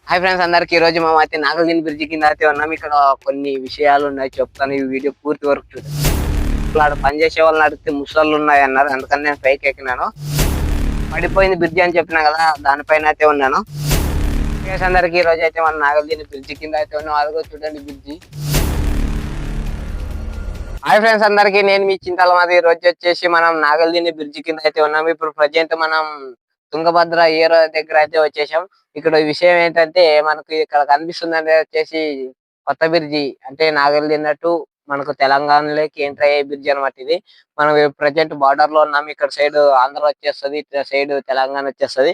Hi friends అందరికి ఈ రోజు మేము అయితే నాగల్గిరి బ్రిడ్జి కింద అయితే ఉన్నాం. ఇక్కడ కొన్ని విషయాలు ఉన్నాయి చెప్తాను. ఈ వీడియో పూర్తి వరకు చూడండి. అక్కడ పనిచేసే వాళ్ళని అడిగితే ముసళ్ళు ఉన్నాయి అన్నారు. అందుకని నేను పైకి ఎక్కినాను. పడిపోయింది బ్రిడ్జి అని చెప్పినా కదా, దానిపైన అయితే ఉన్నాను. ఫ్రెండ్స్ అందరికి ఈ రోజు అయితే మనం నాగల్గిరి బ్రిడ్జి కింద అయితే ఉన్నాం. అదిగో చూడండి బ్రిడ్జి. హాయ్ ఫ్రెండ్స్ అందరికి, నేను మీ చింతలమాది. ఈ రోజు వచ్చేసి మనం నాగల్గిరి బ్రిడ్జి కింద అయితే ఉన్నాం. ఇప్పుడు ప్రజెంట్ మనం తుంగభద్ర ఏరో దగ్గర అయితే వచ్చేసాం. ఇక్కడ విషయం ఏంటంటే మనకు ఇక్కడ కనిపిస్తుంది వచ్చేసి కొత్త బ్రిడ్జి, అంటే నాగల్గిరి టు మనకు తెలంగాణలోకి ఎంటర్ అయ్యే బ్రిడ్జి అనమాట. ఇది మనం ప్రజెంట్ బార్డర్ లో ఉన్నాం. ఇక్కడ సైడ్ ఆంధ్ర వచ్చేస్తుంది, ఇట్లా సైడ్ తెలంగాణ వచ్చేస్తుంది.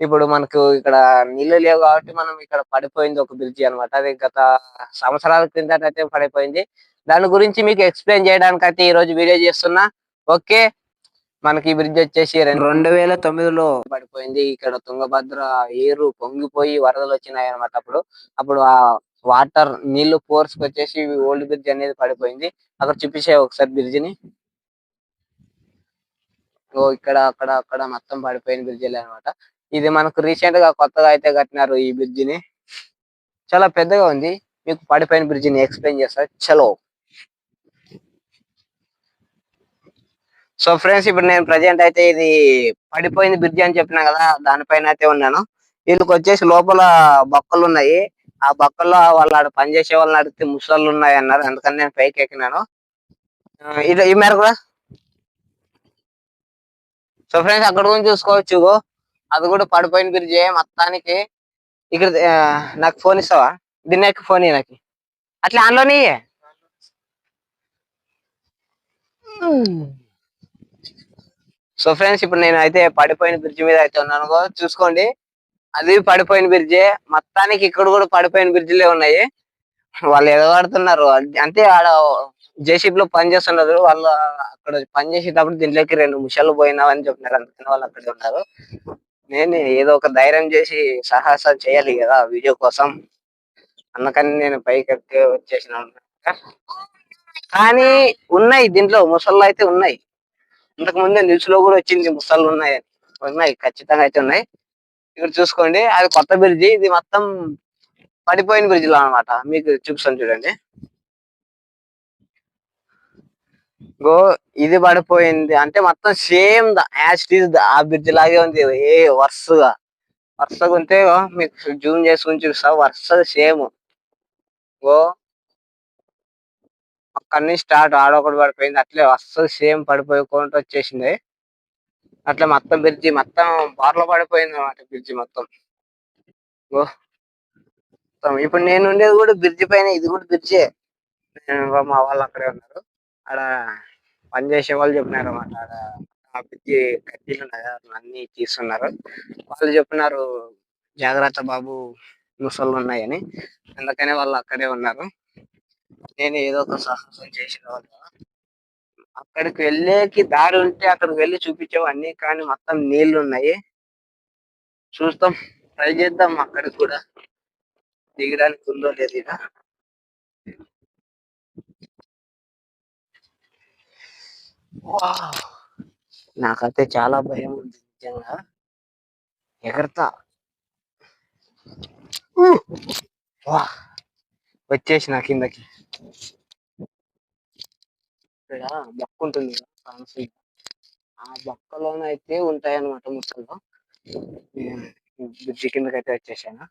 ఇప్పుడు మనకు ఇక్కడ నీళ్లు లేవు కాబట్టి మనం ఇక్కడ పడిపోయింది ఒక బ్రిడ్జి అనమాట. అది గత సంవత్సరాల క్రిందట అయితే పడిపోయింది. దాని గురించి మీకు ఎక్స్ప్లెయిన్ చేయడానికి అయితే ఈ రోజు వీడియో చేస్తున్నా. ఓకే, మనకి ఈ బ్రిడ్జ్ వచ్చేసి 2009లో పడిపోయింది. ఇక్కడ తుంగభద్ర ఏరు పొంగిపోయి వరదలు వచ్చినాయి అనమాట. అప్పుడు ఆ వాటర్ నీళ్లు ఫోర్స్ వచ్చేసి ఓల్డ్ బ్రిడ్జ్ అనేది పడిపోయింది. అక్కడ చూపించే ఒకసారి బ్రిడ్జ్ ని. ఇక్కడ అక్కడ అక్కడ మొత్తం పడిపోయిన బ్రిడ్జిలే అనమాట. ఇది మనకు రీసెంట్ గా కొత్తగా అయితే కట్టినారు ఈ బ్రిడ్జ్ ని. చాలా పెద్దగా ఉంది. మీకు పడిపోయిన బ్రిడ్జ్ ని ఎక్స్ప్లెయిన్ చేస్తా, చలో. సో ఫ్రెండ్స్, ఇప్పుడు నేను ప్రజెంట్ అయితే ఇది పడిపోయింది బ్రిడ్జి అని చెప్పినా కదా, దానిపైన అయితే ఉన్నాను. వీళ్ళకి వచ్చేసి లోపల బొక్కలు ఉన్నాయి. ఆ బొక్కల్లో వాళ్ళు పనిచేసే వాళ్ళని అడిగితే ముసళ్ళు ఉన్నాయి అన్నారు. అందుకని నేను పైకి ఎక్కినాను. ఇట్లా ఈ మేరకు. సో ఫ్రెండ్స్, అక్కడ గురించి చూసుకోవచ్చు. అది కూడా పడిపోయిన బ్రిడ్జి మొత్తానికి. ఇక్కడ నాకు ఫోన్ ఇస్తావా? దీన్ని ఫోన్ నాకు అట్లా ఆన్లోనే. సో ఫ్రెండ్స్, ఇప్పుడు నేను అయితే పడిపోయిన బ్రిడ్జి మీద అయితే ఉన్నాను. చూసుకోండి, అది పడిపోయిన బ్రిడ్జి మొత్తానికి. ఇక్కడ కూడా పడిపోయిన బ్రిడ్జిలే ఉన్నాయి. వాళ్ళు ఎగబడుతున్నారు. అంటే ఆడ జేసీబీ లో పని చేస్తున్నారు వాళ్ళు. అక్కడ పని చేసేటప్పుడు దీంట్లోకి 2 ముషాలు పోయినావని చెప్పినారు. అందుకని వాళ్ళు అక్కడే ఉన్నారు. నేను ఏదో ఒక ధైర్యం చేసి సాహసం చేయాలి కదా వీడియో కోసం. అందుకని నేను పైకి వచ్చేసిన. కానీ ఉన్నాయి దీంట్లో ముసళ్ళు అయితే ఉన్నాయి. ఇంతకు ముందే న్యూస్ లో కూడా వచ్చింది ముసళ్ళు ఉన్నాయి ఖచ్చితంగా అయితే ఉన్నాయి. ఇక్కడ చూసుకోండి, అది కొత్త బ్రిడ్జి. ఇది మొత్తం పడిపోయిన బ్రిడ్జిలో అనమాట. మీకు చూపిస్తాను చూడండి. ఇది పడిపోయింది అంటే మొత్తం సేమ్ యాజ్ ఇట్ ఈజ్ ఆ బ్రిడ్జ్ లాగే ఉంది. వరుసగా ఉంటే మీకు జూమ్ చేసుకుని చూస్తా. వరుసగా సేమ్ అక్కడి నుంచి స్టార్ట్ ఆడొకటి పడిపోయింది. అట్లే వరుసగా సేమ్ పడిపోయి వచ్చేసింది. అట్లా మొత్తం బ్రిడ్జి మొత్తం బార్లో పడిపోయింది అనమాట. బ్రిడ్జి మొత్తం. ఇప్పుడు నేను ఉండేది కూడా బ్రిడ్జి పైన. ఇది కూడా బ్రిడ్జే. మా వాళ్ళు అక్కడే ఉన్నారు. ఆడ పనిచేసే వాళ్ళు చెప్పినారు అన్నమాట. ఆడ ఆ బ్రిడ్జి కడ్డీలు ఉన్నాయి, అన్ని తీస్తున్నారు. వాళ్ళు చెప్పినారు, జాగ్రత్త బాబు, ముసళ్ళు ఉన్నాయని. అందుకనే వాళ్ళు అక్కడే ఉన్నారు. నేను ఏదో ఒక సాహసం చేసిన వాళ్ళు. అక్కడికి వెళ్ళేకి దారి ఉంటే అక్కడికి వెళ్ళి చూపించేవన్నీ, కానీ మొత్తం నీళ్లు ఉన్నాయి. చూస్తాం, ట్రై చేద్దాం అక్కడికి కూడా దిగడానికి ఉందో లేదు. ఇక నాకైతే చాలా భయం ఉంది నిజంగా. ఎగరతా వచ్చేసిన కిందకి. ఇక్కడ బొక్క ఉంటుంది కదా, ఆ బొక్కలోనైతే ఉంటాయన్నమాట ముసళ్ళు. బ్రిడ్జి కిందకి అయితే వచ్చేసాను.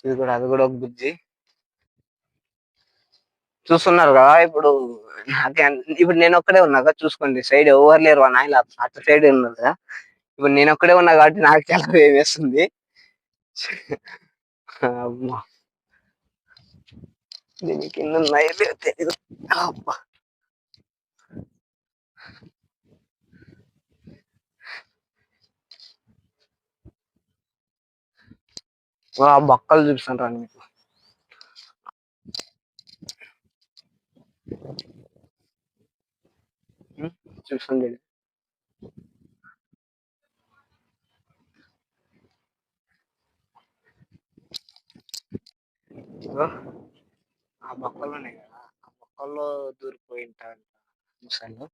అది కూడా ఒక బ్రిడ్జి. చూస్తున్నారు కదా. ఇప్పుడు నేను ఒక్కడే ఉన్నా కదా, చూసుకోండి. సైడ్ ఎవరు లేరు. నాయన అటు సైడ్ ఉన్నారు కదా. ఇప్పుడు నేను ఒక్కడే ఉన్నా కాబట్టి నాకు చాలా భయం వేస్తుంది. దీని కింద ఉన్నాయో తెలీదు. బొక్కలు చూపిస్తాను మీకు. చూసుకోండి, ఆ బొక్కలు ఉన్నాయి కదా, ఆ బొక్కల్లో దూరిపోయి ఉంటారు ముసళ్ళు.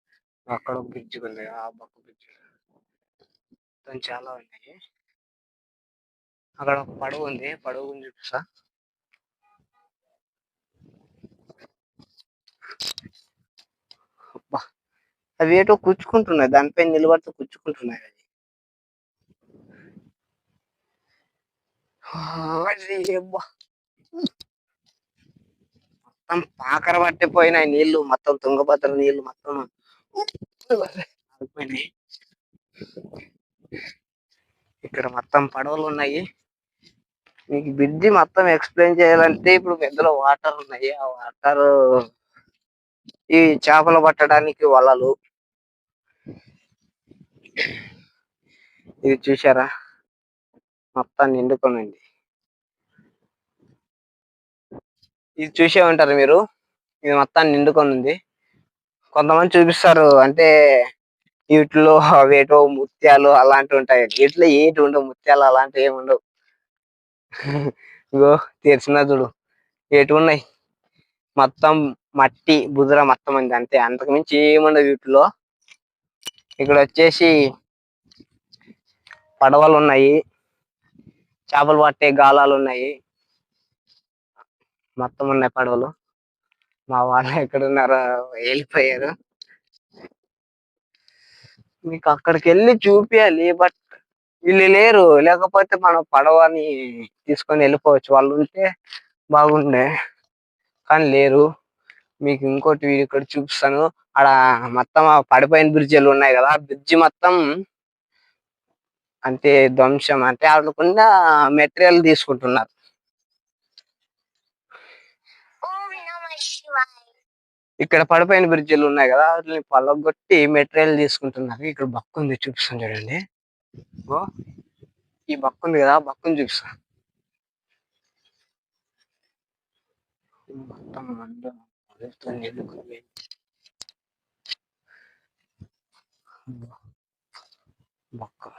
అక్కడ ఒక బ్రిడ్జ్ ఉంది, ఆ బొక్క బ్రిడ్జ్. మొత్తం చాలా ఉన్నాయి. అక్కడ ఒక పడవ ఉంది, పడవ గురించి చూపిస్తా. అబ్బా, అవి ఏటో కూర్చుకుంటున్నాయి, దానిపైన నిలబడితే కూర్చుకుంటున్నాయి అది. అబ్బా, మొత్తం పాకర పట్టిపోయినాయి నీళ్లు, మొత్తం తుంగభద్ర నీళ్లు మొత్తం ఆగిపోయినాయి. ఇక్కడ మొత్తం పడవలు ఉన్నాయి. మీకు బ్రిడ్జి మొత్తం ఎక్స్ప్లెయిన్ చేయాలంటే ఇప్పుడు పెద్దలో వాటర్ ఉన్నాయి. ఆ వాటర్ ఈ చేపలు పట్టడానికి వలలు. ఇది చూసారా, మొత్తం నిండుకొని ఉంది. ఇది చూసే ఉంటారు మీరు, ఇది మొత్తం నిండుకొని ఉంది. కొంతమంది చూపిస్తారు అంటే వీటిలో అవేటో ముత్యాలు అలాంటివి ఉంటాయి, వీటిలో ఏటి ఉండవు, ముత్యాలు అలాంటివి ఏమి ఉండవు. ఇగో తెరిచిన చూడు, ఏటి ఉన్నాయి మొత్తం మట్టి బుధర మొత్తం ఉంది అంతే, అంతకు మించి ఏముండదు వీటిలో. ఇక్కడ వచ్చేసి పడవలు ఉన్నాయి, చేపలు పట్టే గాలాలు ఉన్నాయి, మొత్తం ఉన్నాయి పడవలు. మా వాళ్ళు ఎక్కడున్నారో వెళ్ళిపోయారు. మీకు అక్కడికి వెళ్ళి చూపించాలి, బట్ వీళ్ళు లేరు. లేకపోతే మనం పడవని తీసుకొని వెళ్ళిపోవచ్చు, వాళ్ళు ఉంటే బాగుండే కానీ లేరు. మీకు ఇంకోటి ఇక్కడ చూపిస్తాను. ఆడ మొత్తం పడిపోయిన బ్రిడ్జిలు ఉన్నాయి కదా, బ్రిడ్జి మొత్తం అంటే ధ్వంసం, అంటే వాళ్ళకున్న మెటీరియల్ తీసుకుంటున్నారు. ఇక్కడ పడిపోయిన బ్రిడ్జిలు ఉన్నాయి కదా, వాటిని పలగొట్టి మెటీరియల్ తీసుకుంటున్నారు. ఇక్కడ బక్కు ఉంది, చూపిస్తాను చూడండి. ఈ బక్కు ఉంది కదా, బక్కుని చూపిస్తా. మొత్తం బక్క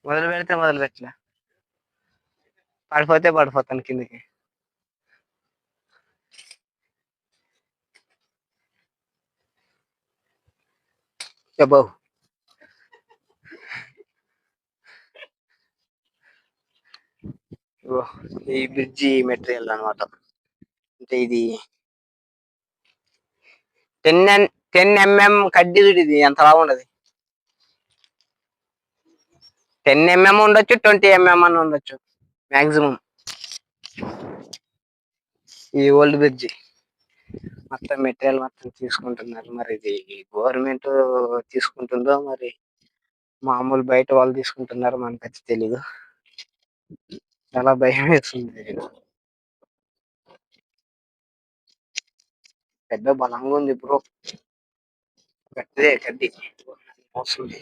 మొదలు పెడితే మొదలు పెట్టలే, పడిపోతే పడిపోతాను కిందకి. చెప్పు, ఈ బ్రిడ్జి మెటీరియల్ అనమాట. అంటే ఇది 10 mm కడ్డీ, ఇది ఎంత లాగా ఉండదు. 10 mm ఉండొచ్చు, 20 mm అని ఉండొచ్చు మాక్సిమం. ఈ ఓల్డ్ బ్రిడ్జి మొత్తం మెటీరియల్ మొత్తం తీసుకుంటున్నారు. మరి ఇది గవర్నమెంట్ తీసుకుంటుందో మరి మామూలు బయట వాళ్ళు తీసుకుంటున్నారు మనకైతే తెలీదు. చాలా భయం వేస్తుంది. పెద్ద బలంగా ఉంది బ్రో, గట్టిదే గడ్డి వస్తుంది.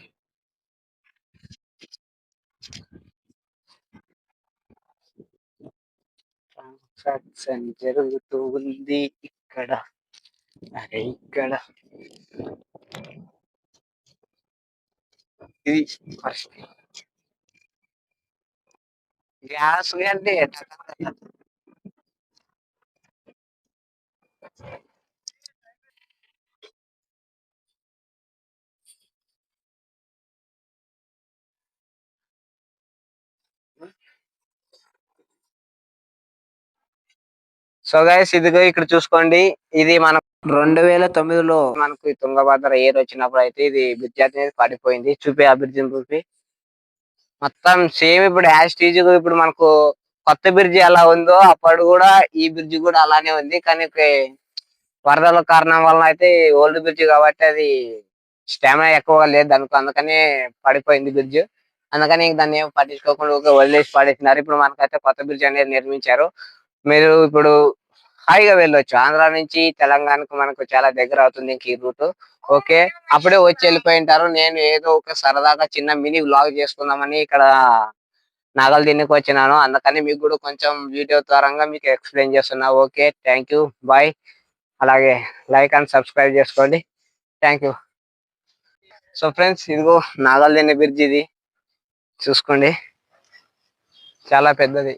ట్రాన్సాక్షన్ జరుగుతూ ఉంది ఇక్కడ, అరే ఇక్కడ ఇది ఫస్ట్ గ్యాస్ అంటే సో గైస్, ఇదిగో ఇక్కడ చూసుకోండి. ఇది మన 2009లో మనకు తుంగభద్ర ఏర్ వచ్చినప్పుడు అయితే ఇది బ్రిడ్జ్ అనేది పడిపోయింది. చూపి ఆ బ్రిడ్జిని చూపి మొత్తం సేమ్ ఇప్పుడు యాస్టీజ్. ఇప్పుడు మనకు కొత్త బ్రిడ్జి ఎలా ఉందో అప్పుడు కూడా ఈ బ్రిడ్జి కూడా అలానే ఉంది. కానీ వరదల కారణం వలన అయితే ఓల్డ్ బ్రిడ్జ్ కాబట్టి అది స్టామినా ఎక్కువగా లేదు అనుకో, అందుకని పడిపోయింది బ్రిడ్జ్. అందుకని దాన్ని ఏం పట్టించుకోకుండా వదిలేసి పడేసినారు. ఇప్పుడు మనకైతే కొత్త బ్రిడ్జ్ అనేది నిర్మించారు. మీరు ఇప్పుడు హాయిగా వెళ్ళొచ్చు. ఆంధ్ర నుంచి తెలంగాణకు మనకు చాలా దగ్గర అవుతుంది ఇంక ఈ రూట్. ఓకే, అప్పుడే వచ్చి వెళ్ళిపోయింటారు. నేను ఏదో ఒక సరదాగా చిన్న మినీ వ్లాగ్ చేసుకుందామని ఇక్కడ నాగల్ దీనికి వచ్చినాను. అందుకని మీకు కూడా కొంచెం వీడియో ద్వారంగా మీకు ఎక్స్ప్లెయిన్ చేస్తున్నా. Okay, thank you, bye. అలాగే లైక్ అండ్ సబ్స్క్రైబ్ చేసుకోండి. Thank you. సో ఫ్రెండ్స్, ఇదిగో నాగల్ దిన్నె బ్రిడ్జ్, ఇది చూసుకోండి, చాలా పెద్దది.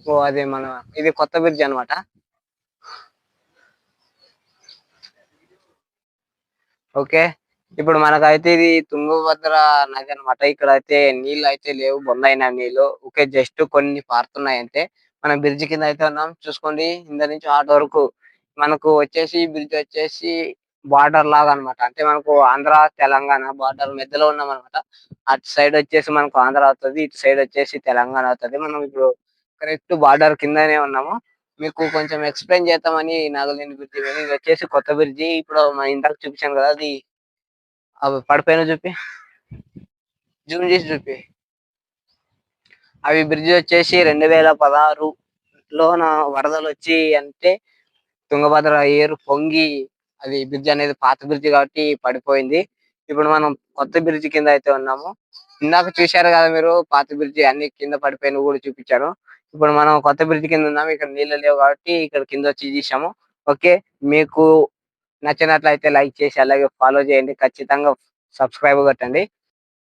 ఓ అది మన ఇది కొత్త బ్రిడ్జ్ అన్నమాట. ఓకే. ఇప్పుడు మనకైతే ఇది తుంగభద్ర నది అన్నమాట. ఇక్కడైతే నీళ్ళైతే లేవు. బొందైన నీళ్ళు. ఓకే. జస్ట్ కొన్ని పారుతున్నాయి అంతే. మనం బ్రిడ్జ్ కింద అయితే ఉన్నాం. చూసుకోండి ఇంద నుంచి అటు వరకు. మనకు వచ్చేసి బ్రిడ్జ్ వచ్చేసి బార్డర్ లాగా అన్నమాట. అంటే మనకు ఆంధ్ర, తెలంగాణ బార్డర్ మధ్యలో ఉన్నామన్నమాట. అటు సైడ్ వచ్చేసి మనకు ఆంధ్ర అవుతది. ఇటు సైడ్ వచ్చేసి తెలంగాణ అవుతది. మనం ఇప్పుడు కరెక్ట్ బార్డర్ కిందనే ఉన్నాము. మీకు కొంచెం ఎక్స్‌ప్లెయిన్ చేద్దామని నాగార్జున బ్రిడ్జి మీద. ఇది వచ్చేసి కొత్త బ్రిడ్జి. ఇప్పుడు ఇందాక చూపించాను కదా! అది అవి పడిపోయినవి చూపి. జూమ్ చేసి చూపి. అవి బ్రిడ్జ్ వచ్చేసి 2016లోన వరదలొచ్చి అంటే తుంగభద్ర ఏరు పొంగి అది బ్రిడ్జ్ అనేది పాత బ్రిడ్జ్ కాబట్టి పడిపోయింది. ఇప్పుడు మనం కొత్త బ్రిడ్జ్ కింద అయితే ఉన్నాము. ఇందాక చూశారు కదా మీరు పాత బ్రిడ్జ్ అన్ని కింద పడిపోయినవి కూడా చూపించాను. ఇప్పుడు మనం కొత్త బ్రిడ్జ్ కింద ఉన్నాము. ఇక్కడ నీళ్ళు లేవు కాబట్టి ఇక్కడ కిందొచ్చి తీశాము. ఓకే. మీకు నచ్చినట్లయితే లైక్ చేసి అలాగే ఫాలో చేయండి. ఖచ్చితంగా సబ్స్క్రైబ్ కొట్టండి.